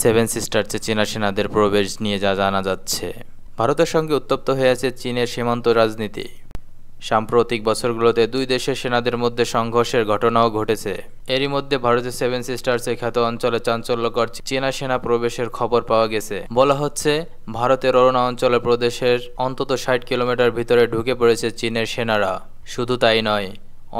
Seven সিস্টার্সে চীনা সেনাদের প্রবেশ নিয়ে যা জানা যাচ্ছে। ভারতের সঙ্গে উত্তপ্ত হয়ে আছে চীনের সীমান্ত রাজনীতি। সাম্প্রতিক বছরগুলোতে দুই দেশের সেনাদের মধ্যে সংঘর্ষের ঘটনাও ঘটেছে। এরই মধ্যে ভারতের সেভেন সিস্টার্সে খ্যাত অঞ্চলে চাঞ্চল্যকর চীনা সেনা প্রবেশের খবর পাওয়া গেছে। বলা হচ্ছে, ভারতের অরুণা অঞ্চলে প্রদেশের অন্তত ৬০ কিলোমিটার ভিতরে ঢুকে পড়েছে চীনের সেনারা। শুধু তাই নয়,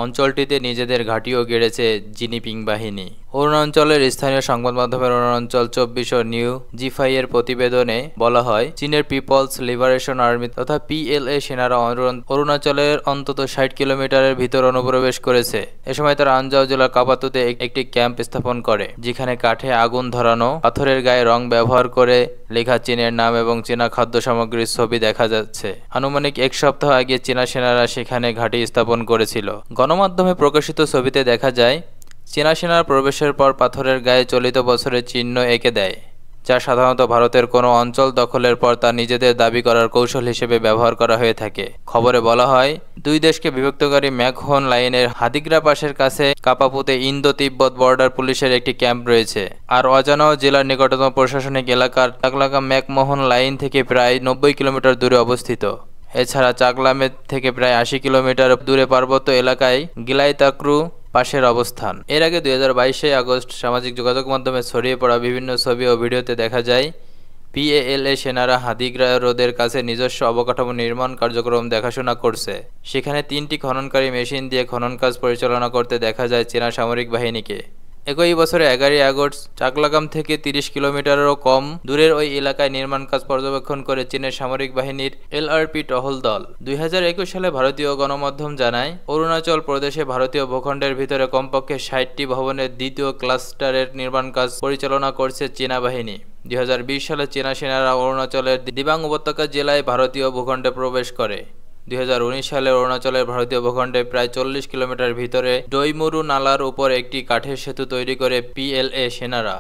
অঞ্চলটিতে নিজেদের ঘাঁটিও গেড়েছে জিনিপিং বাহিনী। অরুণাচলের স্থানীয় সংবাদ মাধ্যমের অরুণাচল ২৪ ও নিউ জি৫ এর প্রতিবেদনে বলা হয়, চীনের পিপলস লিবারেশন আর্মি তথা পিএলএ সেনারা অরুণাচলের অন্তত ৬০ কিলোমিটারের ভিতর অনুপ্রবেশ করেছে। এ সময় তারা আনজাও জেলার কাপাতুতে একটি ক্যাম্প স্থাপন করে, যেখানে কাঠে আগুন ধরানো, পাথরের গায়ে রং ব্যবহার করে লেখা চীনের নাম এবং চীনা খাদ্য সামগ্রীর ছবি দেখা যাচ্ছে। আনুমানিক এক সপ্তাহ আগে চীনা সেনারা সেখানে ঘাঁটি স্থাপন করেছিল। গণমাধ্যমে প্রকাশিত ছবিতে দেখা যায়, চীনা সেনার প্রবেশের পর পাথরের গায়ে চলিত বছরের চিহ্ন এঁকে দেয়, যা সাধারণত ভারতের কোনো অঞ্চল দখলের পর তা নিজেদের দাবি করার কৌশল হিসেবে ব্যবহার করা হয়ে থাকে। খবরে বলা হয়, দুই দেশকে বিভক্তকারী ম্যাকহোন লাইনের হাদিগ্রা পাসের কাছে কাপাপুতে ইন্দো তিব্বত বর্ডার পুলিশের একটি ক্যাম্প রয়েছে। আর অজানাও জেলার নিকটতম প্রশাসনিক এলাকার চাকলাকা ম্যাকমোহন লাইন থেকে প্রায় ৯০ কিলোমিটার দূরে অবস্থিত। এছাড়া চাকলামে থেকে প্রায় ৮০ কিলোমিটার দূরে পার্বত্য এলাকায় গিলাইতাক্রু পাশের অবস্থান। এর আগে ২০২২ আগস্ট সামাজিক যোগাযোগ মাধ্যমে ছড়িয়ে পড়া বিভিন্ন ছবি ও ভিডিওতে দেখা যায়, পিএলএ সেনারা হাদিগ্রা হ্রদের কাছে নিজস্ব অবকাঠামো নির্মাণ কার্যক্রম দেখাশোনা করছে। সেখানে ৩টি খননকারী মেশিন দিয়ে খনন কাজ পরিচালনা করতে দেখা যায় চীনা সামরিক বাহিনীকে। একই বছরে ১১ আগস্ট চাকলাগাম থেকে ৩০ কিলোমিটারেরও কম দূরের ওই এলাকায় নির্মাণ কাজ পর্যবেক্ষণ করে চীনের সামরিক বাহিনীর এলআরপি টহল দল। ২০২১ সালে ভারতীয় গণমাধ্যম জানায়, অরুণাচল প্রদেশে ভারতীয় ভূখণ্ডের ভিতরে কমপক্ষে ৬০টি ভবনের দ্বিতীয় ক্লাস্টারের নির্মাণ কাজ পরিচালনা করছে চীনা বাহিনী। ২০২০ সালে চীনা সেনারা অরুণাচলের দিবাং উপত্যকা জেলায় ভারতীয় ভূখণ্ডে প্রবেশ করে। ২০১৯ সালে অরুণাচলের ভারতীয় ভূখণ্ডে প্রায় ৪০ কিলোমিটার ভিতরে ডইমুরু নালার উপর একটি কাঠের সেতু তৈরি করে পিএলএ সেনারা।